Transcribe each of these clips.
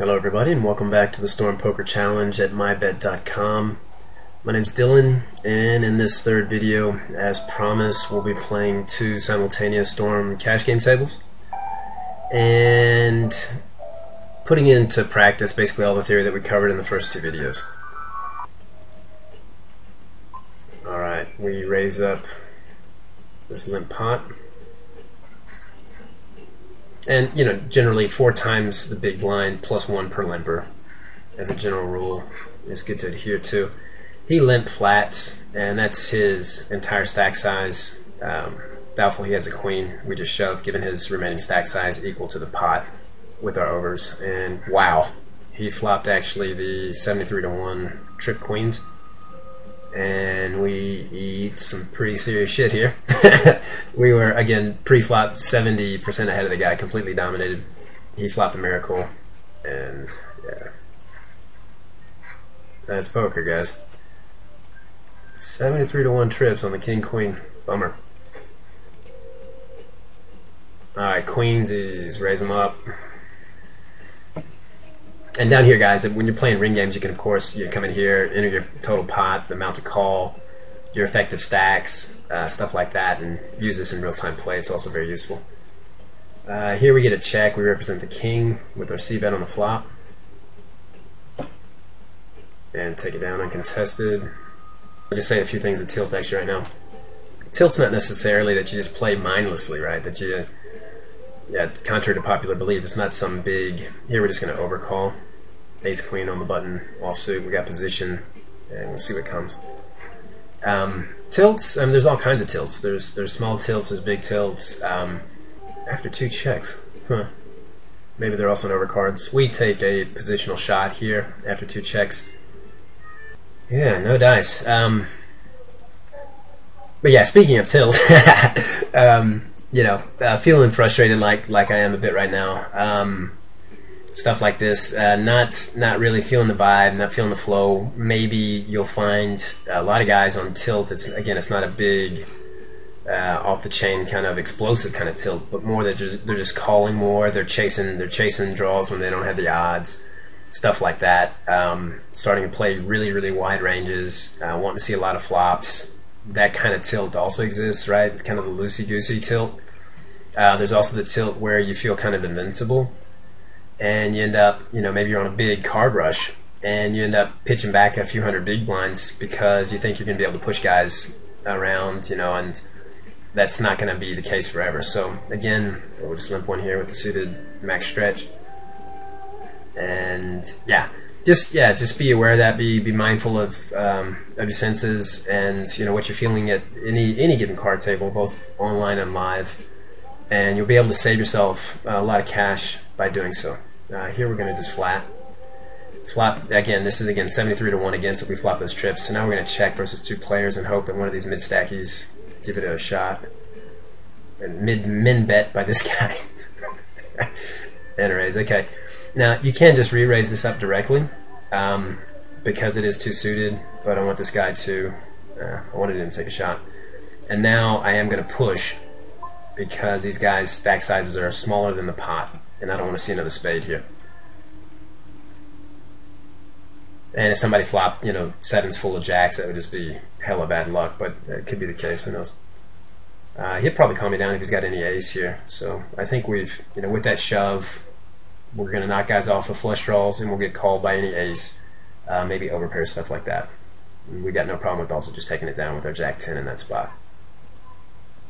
Hello everybody and welcome back to the Storm Poker Challenge at mybet.com. My name's Dylan, and in this third video, as promised, we'll be playing two simultaneous Storm cash game tables and putting into practice basically all the theory that we covered in the first two videos. Alright, we raise up this limp pot. And, you know, generally 4 times the big blind plus 1 per limper as a general rule is good to adhere to. He limped flats, and that's his entire stack size. Doubtful he has a queen. We just shoved, given his remaining stack size equal to the pot with our overs. And wow, he flopped actually the 73-1 trip queens. And we eat some pretty serious shit here. We were, again, pre-flop 70% ahead of the guy, completely dominated. He flopped a miracle, and yeah. That's poker, guys. 73-1 trips on the king-queen. Bummer. Alright, queensies, raise them up. And down here, guys, when you're playing ring games, you can, of course, you come in here, enter your total pot, the amount to call, your effective stacks, stuff like that, and use this in real-time play. It's also very useful. Here we get a check. We represent the king with our c-bet on the flop. And take it down uncontested. I'll just say a few things at tilt actually right now. Tilt's not necessarily that you just play mindlessly, right? That you, yeah, contrary to popular belief, it's not some big, here we're just going to overcall. Ace queen on the button, offsuit, we got position, and we'll see what comes. Tilts, there's all kinds of tilts. There's small tilts, there's big tilts. After 2 checks, maybe they're also in overcards. We take a positional shot here after 2 checks. Yeah, no dice. But yeah, speaking of tilt, you know, feeling frustrated like I am a bit right now. Stuff like this, not really feeling the vibe, not feeling the flow. Maybe you'll find a lot of guys on tilt. It's not a big off the chain kind of explosive kind of tilt, but more that they're just calling more. They're chasing draws when they don't have the odds. Stuff like that. Starting to play really wide ranges. Wanting to see a lot of flops. That kind of tilt also exists, right? Kind of the loosey-goosey tilt. There's also the tilt where you feel kind of invincible, and you end up, you know, maybe you're on a big card rush, and you end up pitching back a few hundred big blinds because you think you're going to be able to push guys around, you know, and that's not going to be the case forever. So again, we'll just limp one here with the suited max stretch, and just be aware of that. Be mindful of your senses and, you know, what you're feeling at any given card table, both online and live, and you'll be able to save yourself a lot of cash by doing so. Here we're going to just flop. Again, this is 73-1 against if we flop those trips. So now we're going to check versus 2 players and hope that one of these mid stackies give it a shot. And min bet by this guy. And raise. Okay. Now you can just re-raise this up directly because it is too suited, but I want this guy to. I wanted him to take a shot, and now I am going to push because these guys' stack sizes are smaller than the pot, and I don't want to see another spade here. And if somebody flopped, you know, 7s full of jacks, that would just be hella bad luck, but it could be the case. Who knows? He'll probably calm me down if he's got any ace here. So I think we've, you know, with that shove, we're going to knock guys off of flush draws, and we'll get called by any ace, maybe overpair, stuff like that. And we got no problem with also just taking it down with our jack 10 in that spot.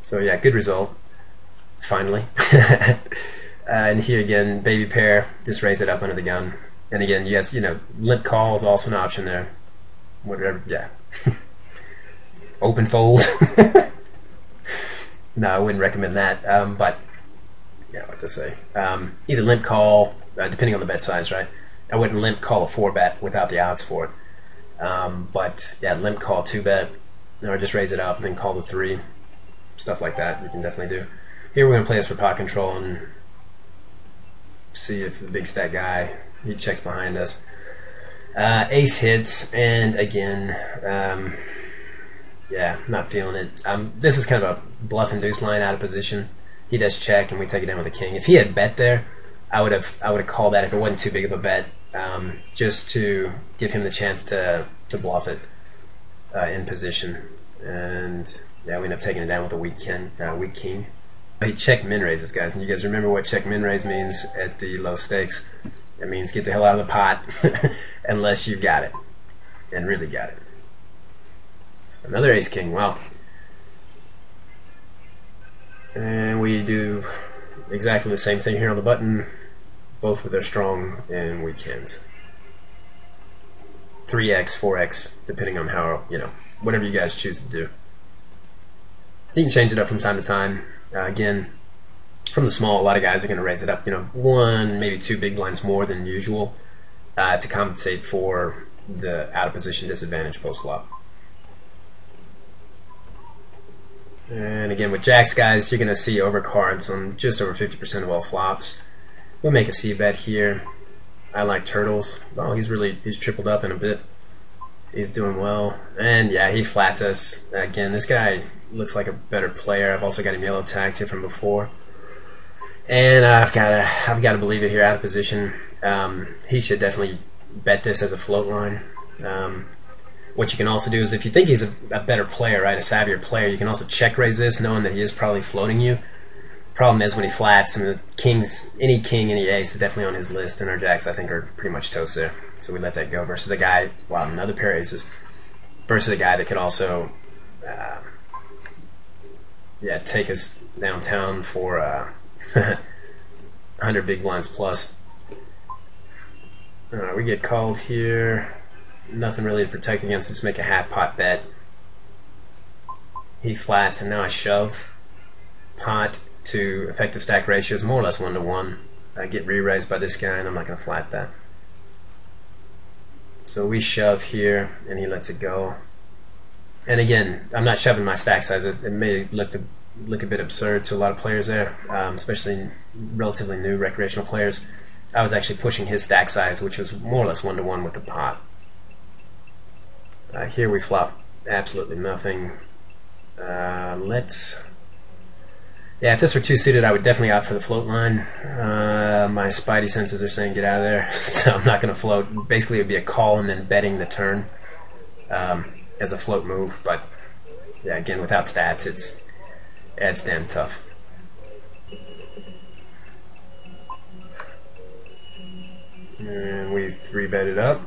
So yeah, good result. Finally. And here again, baby pair, just raise it up under the gun. And again, yes, you know, limp call is also an option there. Whatever, yeah. Open fold. No, I wouldn't recommend that. But yeah, what to say. Either limp call, depending on the bet size, right? I wouldn't limp call a 4-bet without the odds for it. But yeah, limp call 2-bet, or just raise it up and then call the 3. Stuff like that you can definitely do. Here we're going to play this for pot control and see if the big stack guy, he checks behind us. Ace hits, and again, yeah, not feeling it. This is kind of a bluff and deuce line out of position. He does check, and we take it down with the king. If he had bet there, I would have called that if it wasn't too big of a bet, just to give him the chance to bluff it in position. And yeah, we end up taking it down with a weak king. He check min raises, guys, and you guys remember what check min raise means at the low stakes. It means get the hell out of the pot unless you've got it, and really got it. So another ace king, wow. And we do exactly the same thing here on the button, both with our strong and weak hands. 3x, 4x, depending on how, whatever you guys choose to do. You can change it up from time to time. Again, from the small, a lot of guys are going to raise it up, one, maybe two big blinds more than usual to compensate for the out of position disadvantage post flop. And again, with jacks, guys, you're going to see overcards on just over 50% of all flops. We'll make a C bet here. I like turtles. Oh, he's tripled up in a bit. He's doing well. And yeah, he flats us. Again, this guy looks like a better player. I've also got him yellow tagged here from before. And I've got to believe it here, out of position. He should definitely bet this as a float line. What you can also do is, if you think he's a better player, right, a savvier player, you can also check raise this, knowing that he is probably floating you. Problem is when he flats, and the kings, any king, any ace is definitely on his list, and our jacks, I think, are pretty much toast there. So we let that go versus a guy, wow, another pair of aces, versus a guy that could also, take us downtown for 100 big blinds plus. Alright, we get called here. Nothing really to protect against, just make a half pot bet. He flats, and now I shove. Pot to effective stack ratio is more or less 1 to 1. I get re-raised by this guy, and I'm not going to flat that. So we shove here, and he lets it go. And again, I'm not shoving my stack size. It may look a bit absurd to a lot of players there, especially relatively new recreational players. I was actually pushing his stack size, which was more or less 1 to 1 with the pot. Here we flop absolutely nothing. Yeah, if this were two suited, I would definitely opt for the float line. My spidey senses are saying get out of there, so I'm not going to float. Basically, it would be a call and then betting the turn as a float move. But yeah, again, without stats, it's damn tough. And we 3-bet it up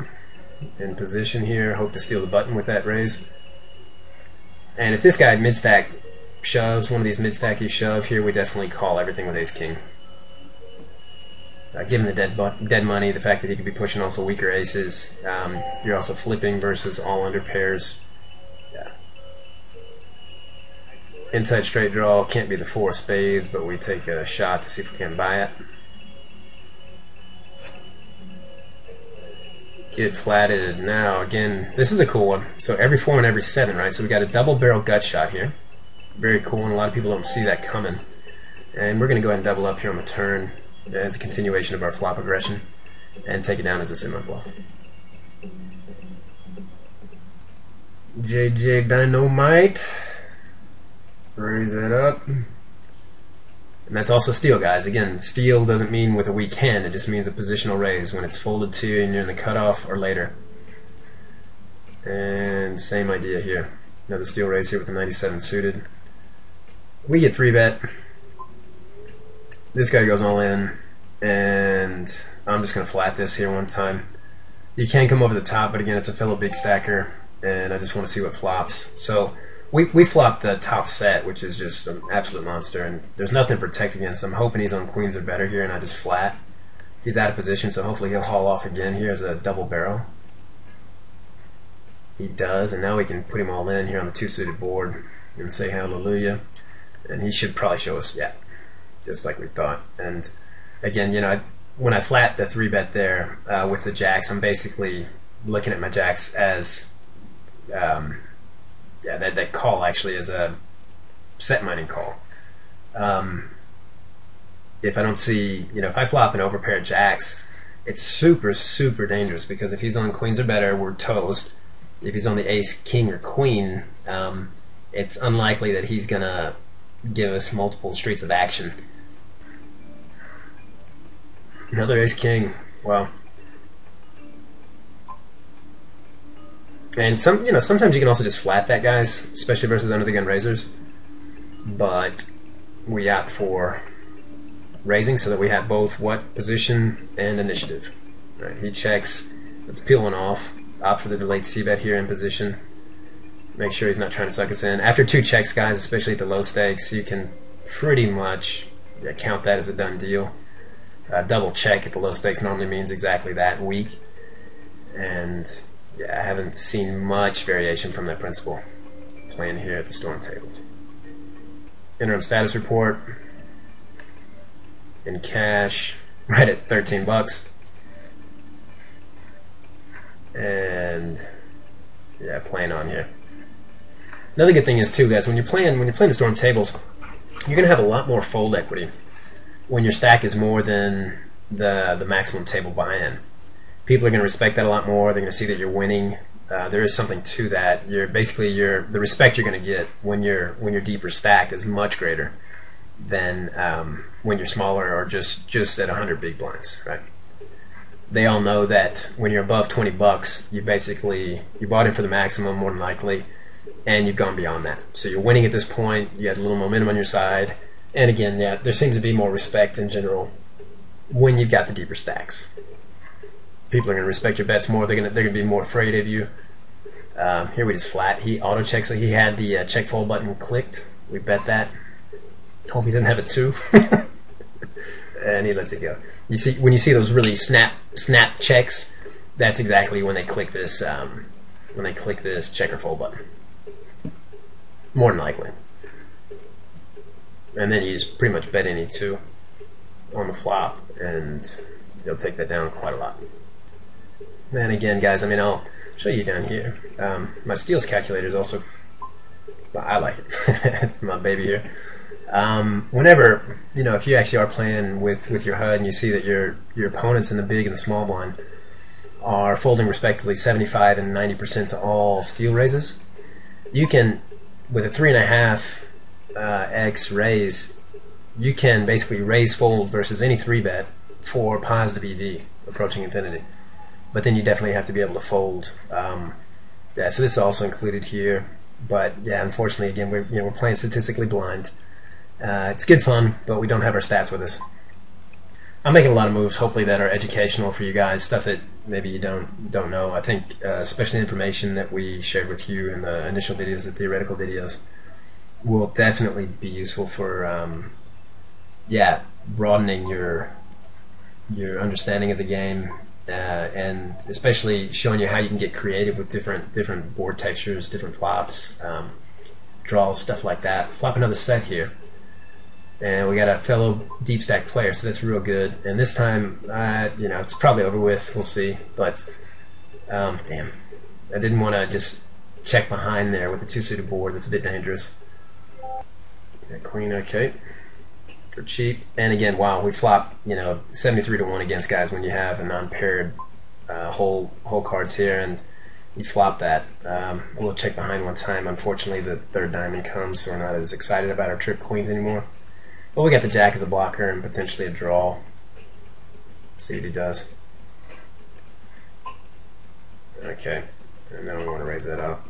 in position here. Hope to steal the button with that raise. And if this guy mid-stack shoves, one of these mid-stack you shove here, we definitely call everything with ace-king. Given the dead money, the fact that he could be pushing also weaker aces, you're also flipping versus all under pairs. Yeah. Inside straight draw can't be the 4 of spades, but we take a shot to see if we can buy it. Get flatted now. Again, this is a cool one. So every 4 and every 7, right? So we got a double barrel gut shot here. Very cool, and a lot of people don't see that coming. And we're going to go ahead and double up here on the turn as a continuation of our flop aggression and take it down as a semi-bluff. JJ Dynamite. Raise that up. And that's also steal, guys. Again, steal doesn't mean with a weak hand, it just means a positional raise when it's folded to you and you're in the cutoff or later. And same idea here. Another steal raise here with a 97 suited. We get 3-bet. This guy goes all in, and I'm just going to flat this here one time. You can come over the top, but again, it's a fellow big stacker, and I just want to see what flops. So we flopped the top set, which is just an absolute monster, and there's nothing to protect against. I'm hoping he's on queens or better here, and I just flat. He's out of position, so hopefully he'll haul off again here as a double barrel. He does, and now we can put him all in here on the 2-suited board and say hallelujah. And he should probably show us, yeah, just like we thought. And again, when I flat the 3-bet there with the jacks, I'm basically looking at my jacks as that call actually is a set mining call. If I don't see, if I flop an overpaired jacks, it's super, super dangerous, because if he's on queens or better, we're toast. If he's on the ace, king, or queen, it's unlikely that he's going to give us multiple streets of action. Another ace king. Wow. And sometimes you can also just flat that, guys, especially versus under the gun raisers. But we opt for raising so that we have both what position and initiative. Right, he checks. Let's peel one off. Opt for the delayed c-bet here in position. Make sure he's not trying to suck us in. After 2 checks, guys, especially at the low stakes, you can pretty much count that as a done deal. Double check at the low stakes normally means exactly that, weak. And yeah, I haven't seen much variation from that principle playing here at the storm tables. Interim status report in cash, right at 13 bucks. And yeah, playing on here. Another good thing is too, guys, when you're playing the storm tables, you're gonna have a lot more fold equity when your stack is more than the maximum table buy-in. People are gonna respect that a lot more. They're gonna see that you're winning. There is something to that. The respect you're gonna get when you're deeper stacked is much greater than when you're smaller or just at 100 big blinds, right? They all know that when you're above 20 bucks, you bought in for the maximum more than likely, and you've gone beyond that. So you're winning at this point. You had a little momentum on your side, and again, yeah, there seems to be more respect in general when you've got the deeper stacks. People are going to respect your bets more. They're going to be more afraid of you. Here we just flat. He auto checks. So he had the check fold button clicked. We bet that. Hope he didn't have it too. And he lets it go. You see, when you see those really snap checks, that's exactly when they click this check or fold button. More than likely. And then you just pretty much bet any 2 on the flop, and you'll take that down quite a lot. And again, guys, I mean, I'll show you down here. My steals calculator is also, I like it. It's my baby here. Whenever, if you actually are playing with your HUD and you see that your opponents in the big and the small blind are folding respectively 75 and 90% to all steal raises, you can, with a 3.5 x raise, you can basically raise fold versus any 3-bet for positive EV approaching infinity. But then you definitely have to be able to fold. Yeah, so this is also included here. But yeah, unfortunately, again, we're playing statistically blind. It's good fun, but we don't have our stats with us. I'm making a lot of moves, hopefully, that are educational for you guys, stuff that maybe you don't know. I think, especially information that we shared with you in the initial videos, the theoretical videos, will definitely be useful for, broadening your understanding of the game, and especially showing you how you can get creative with different board textures, different flops, draws, stuff like that. Flop another set here. And we got a fellow deep stack player, so that's real good. And this time, it's probably over with. We'll see. But damn, I didn't want to just check behind there with the 2-suited board. That's a bit dangerous. That queen, okay, for cheap. And again, wow, we flop 73 to 1 against guys when you have a non-paired whole cards here, and you flop that. We'll check behind one time. Unfortunately, the 3rd diamond comes, so we're not as excited about our trip queens anymore. But we got the jack as a blocker and potentially a draw. See what he does. Okay, and then we want to raise that up.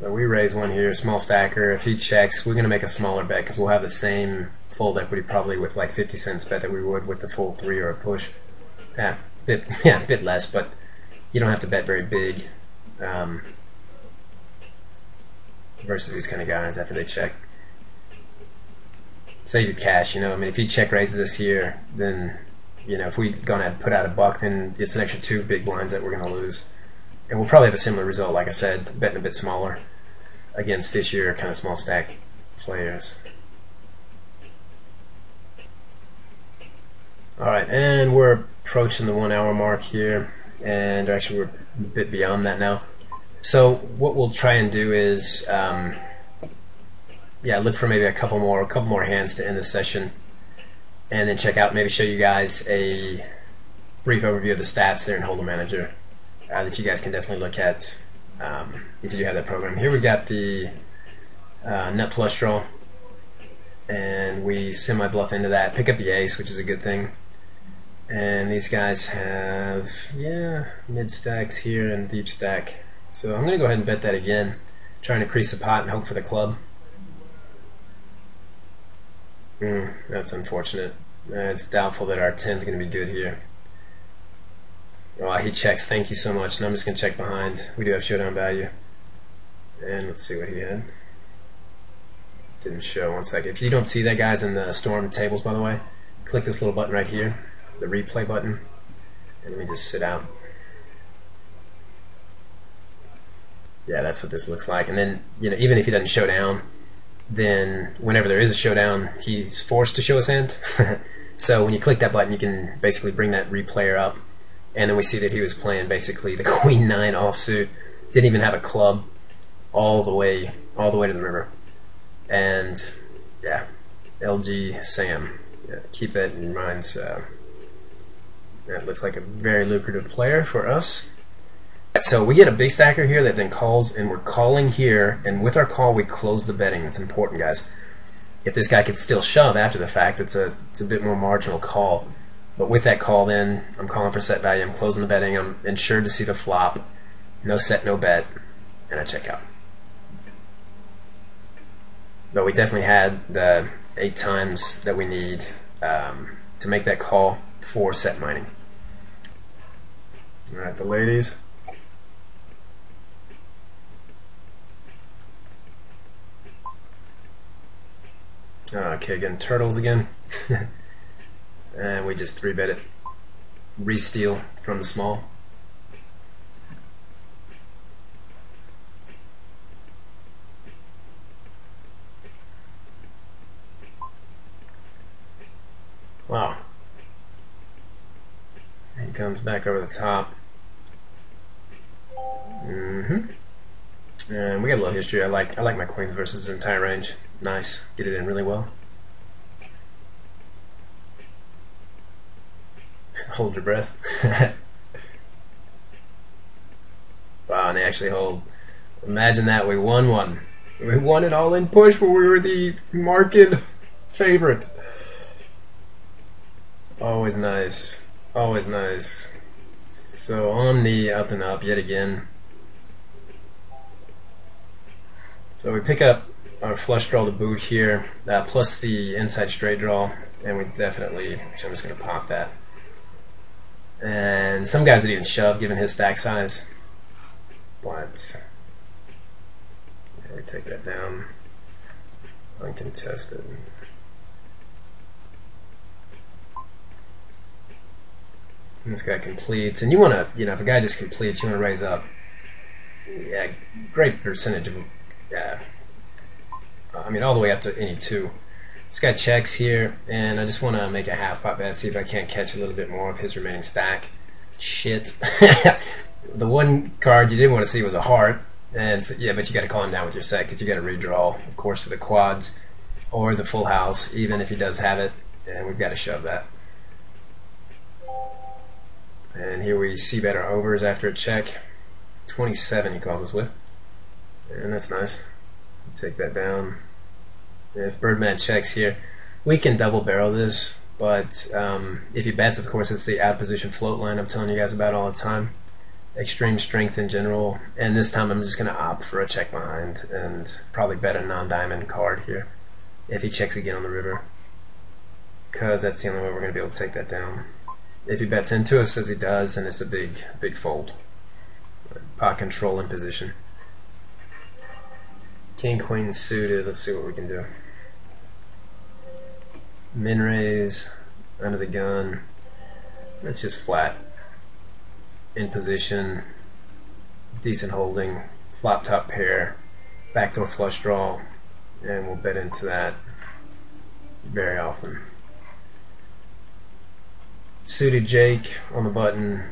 So we raise one here, small stacker. If he checks, we're going to make a smaller bet because we'll have the same fold equity probably with like 50 cents bet that we would with the full 3 or a push. A bit less, but you don't have to bet very big. Versus these kind of guys after they check. Save your cash, I mean, if he check raises us here, then, if we gonna put out a buck, then it's an extra 2 big blinds that we're gonna lose. And we'll probably have a similar result, like I said, betting a bit smaller against fishier, kind of small stack players. Alright, and we're approaching the 1 hour mark here, and actually we're a bit beyond that now. So what we'll try and do is, look for maybe a couple more hands to end the session, and then check out, maybe show you guys a brief overview of the stats there in Hold'em Manager that you guys can definitely look at if you do have that program. Here we got the nut flush draw, and we semi-bluff into that, pick up the ace, which is a good thing. And these guys have, yeah, mid stacks here and deep stack. So I'm going to go ahead and bet that again, trying to crease a pot and hope for the club. That's unfortunate. It's doubtful that our 10 is going to be good here. Oh, he checks. Thank you so much. And I'm just going to check behind. We do have showdown value. And let's see what he had. Didn't show. 1 second. If you don't see that, guys, in the Storm tables, by the way, click this little button right here, the replay button, and let me just sit out. Yeah, that's what this looks like. And then, you know, even if he doesn't show down, then whenever there is a showdown, he's forced to show his hand. So when you click that button, you can basically bring that replayer up, and then we see that he was playing basically the Queen 9 offsuit, didn't even have a club, all the way to the river. And yeah, LG Sam, yeah, keep that in mind. So that looks like a very lucrative player for us. So we get a big stacker here that then calls, and we're calling here, and with our call we close the betting. That's important, guys. If this guy could still shove after the fact, it's a bit more marginal call. But with that call, then I'm calling for set value, I'm closing the betting, I'm insured to see the flop, no set, no bet, and I check out. But we definitely had the 8 times that we need to make that call for set mining. Alright, the ladies. Okay, again, turtles again. And we just 3-bet it. Re-steal from the small. Wow. He comes back over the top. And we got a little history. I like my queens versus his entire range. Nice. Get it in really well. Hold your breath. Wow, and they actually hold. Imagine that, we won one. We won it all in push where we were the market favorite. Always nice. Always nice. So on the up and up yet again. So we pick up our flush draw to boot here, plus the inside straight draw, and we definitely, I'm just going to pop that. And some guys would even shove given his stack size, but yeah, we take that down uncontested. And this guy completes, and you want to, you know, if a guy just completes, you want to raise up. Yeah, great percentage of, yeah. I mean, all the way up to any 2. This guy checks here, and I just want to make a half pot bet, see if I can't catch a little bit more of his remaining stack. Shit. The one card you didn't want to see was a heart, and so, yeah, but you got to calm down with your set because you got to redraw, of course, to the quads or the full house, even if he does have it, and we've got to shove that. And here we see bet our overs after a check. 27 he calls us with, and that's nice. Take that down. If Birdman checks here, we can double barrel this, but if he bets, of course, it's the out position float line I'm telling you guys about all the time. Extreme strength in general, and this time I'm just going to opt for a check behind and probably bet a non-diamond card here if he checks again on the river, because that's the only way we're going to be able to take that down. If he bets into us, as he does, then it's a big fold. Pot control in position. King, queen suited. Let's see what we can do. Min raise, under the gun. It's just flat. In position. Decent holding. Flop top pair. Backdoor flush draw. And we'll bet into that very often. Suited Jake on the button.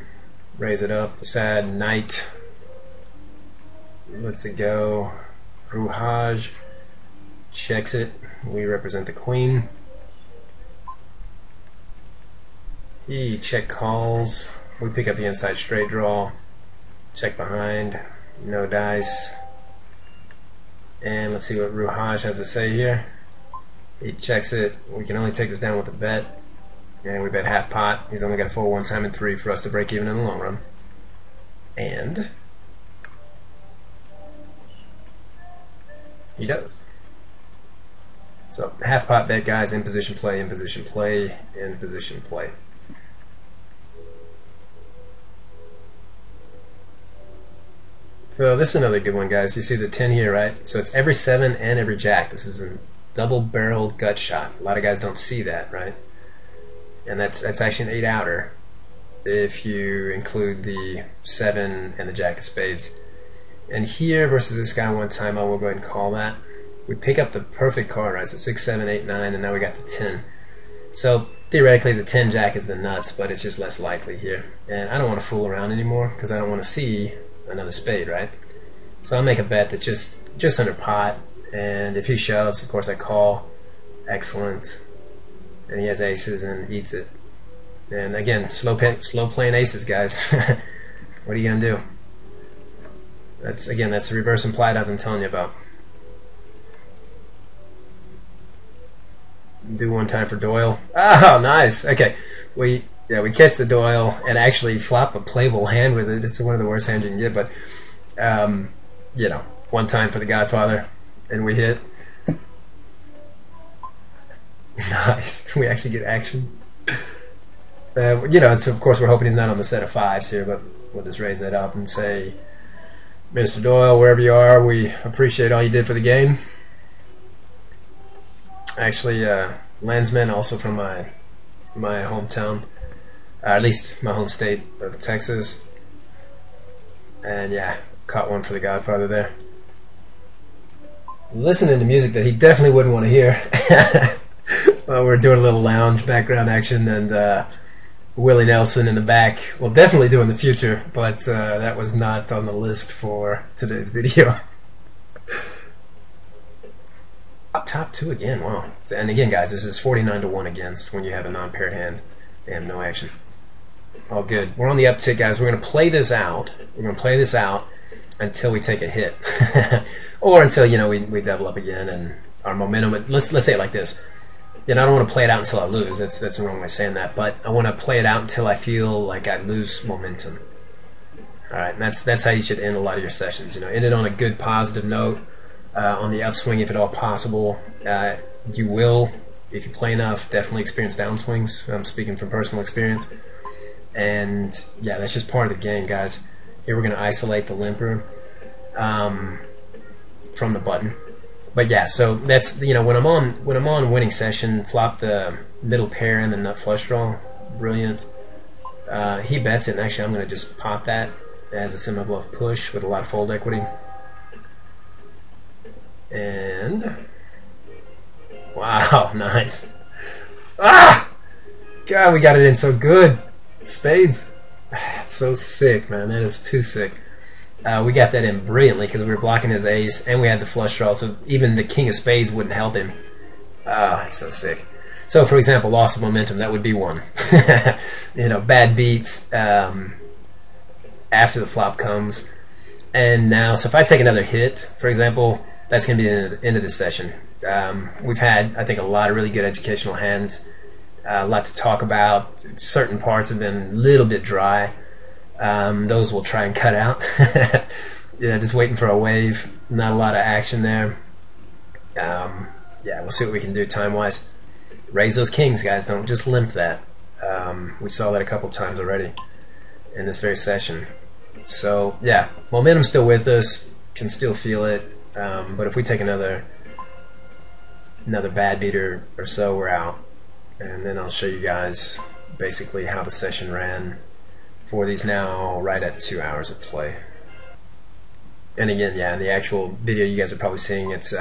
Raise it up. The sad knight. Lets it go. Ruhaj checks it. We represent the queen. He check calls. We pick up the inside straight draw. Check behind. No dice. And let's see what Ruhaj has to say here. He checks it. We can only take this down with a bet. And we bet half pot. He's only got to fold one time in 3 for us to break even in the long run. And he does. So half pot bet, guys. In position play, in position play, in position play. So this is another good one, guys. You see the 10 here, right? So it's every 7 and every jack. This is a double-barreled gut shot. A lot of guys don't see that, right? And that's actually an 8-outer if you include the 7 and the jack of spades. And here versus this guy one time, I will go ahead and call that. We pick up the perfect card, right? So 6, 7, 8, 9, and now we got the 10. So theoretically, the 10 jack is the nuts, but it's just less likely here. And I don't want to fool around anymore because I don't want to see another spade, right? So I'll make a bet that's just under pot, and if he shoves, of course I call. Excellent. And he has aces and eats it. And again, slow playing aces, guys. What are you gonna do? That's the reverse implied odds I'm telling you about. Do one time for Doyle. Oh, nice. Okay, we catch the Doyle and actually flop a playable hand with it. It's one of the worst hands you can get, but you know, one time for the Godfather, and we hit. Nice. We actually get action. You know, it's, of course, we're hoping he's not on the set of 5s here, but we'll just raise that up and say, Mr. Doyle, wherever you are, we appreciate all you did for the game. Actually, landsman, also from my hometown, at least my home state of Texas. And yeah, caught one for the Godfather there. Listening to music that he definitely wouldn't want to hear. Well, we're doing a little lounge background action, and Willie Nelson in the back. We'll definitely do in the future, but that was not on the list for today's video. Top 2 again, wow. And again, guys, this is 49-1 against when you have a non-paired hand. Damn, no action. All good. We're on the uptick, guys. We're going to play this out. We're going to play this out until we take a hit. Or until, you know, we double up again and our momentum. Let's say it like this. You know, I don't want to play it out until I lose. That's the wrong way of saying that. But I want to play it out until I feel like I lose momentum. All right, and that's how you should end a lot of your sessions. You know, end it on a good positive note. On the upswing, if at all possible. You will, if you play enough, definitely experience downswings. I'm speaking from personal experience. And yeah, that's just part of the game, guys. Here we're going to isolate the limper from the button. But yeah, so that's, you know, when I'm on winning session, flop the middle pair and the nut flush draw. Brilliant. He bets it, and actually I'm going to just pot that as a semi-bluff push with a lot of fold equity. And wow, nice. Ah, God, we got it in so good. Spades. It's so sick, man. That is too sick. We got that in brilliantly because we were blocking his ace, and we had the flush draw, so even the king of spades wouldn't help him. Ah, it's so sick. So, for example, loss of momentum, that would be one. You know, bad beats after the flop comes. And now, so if I take another hit, for example, that's going to be the end of this session. We've had, I think, a lot of really good educational hands, a lot to talk about. Certain parts have been a little bit dry. Those we'll try and cut out. Yeah, just waiting for a wave. Not a lot of action there. Yeah, we'll see what we can do time-wise. Raise those kings, guys. Don't just limp that. We saw that a couple times already in this very session. So, yeah, momentum's still with us. Can still feel it. But if we take another bad beater or so, we're out. And then I'll show you guys basically how the session ran for these now right at 2 hours of play. And again, yeah, in the actual video you guys are probably seeing, it's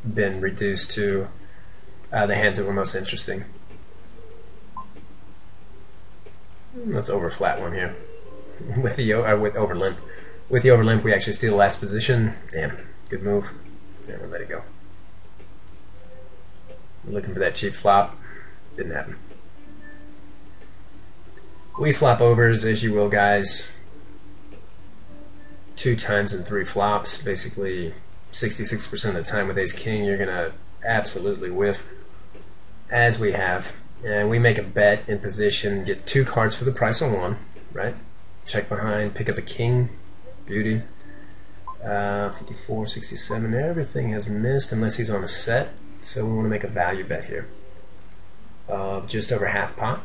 been reduced to the hands that were most interesting. Let's over flat one here with the with over limp. With the over limp, we actually steal the last position. Damn, good move. Yeah, we'll let it go. Looking for that cheap flop. Didn't happen. We flop overs, as you will, guys. 2 times in 3 flops. Basically, 66% of the time with ace king, you're gonna absolutely whiff, as we have. And we make a bet in position, get 2 cards for the price of 1, right? Check behind, pick up a king, beauty. 54, 67, everything has missed unless he's on a set. So we want to make a value bet here of just over half pot.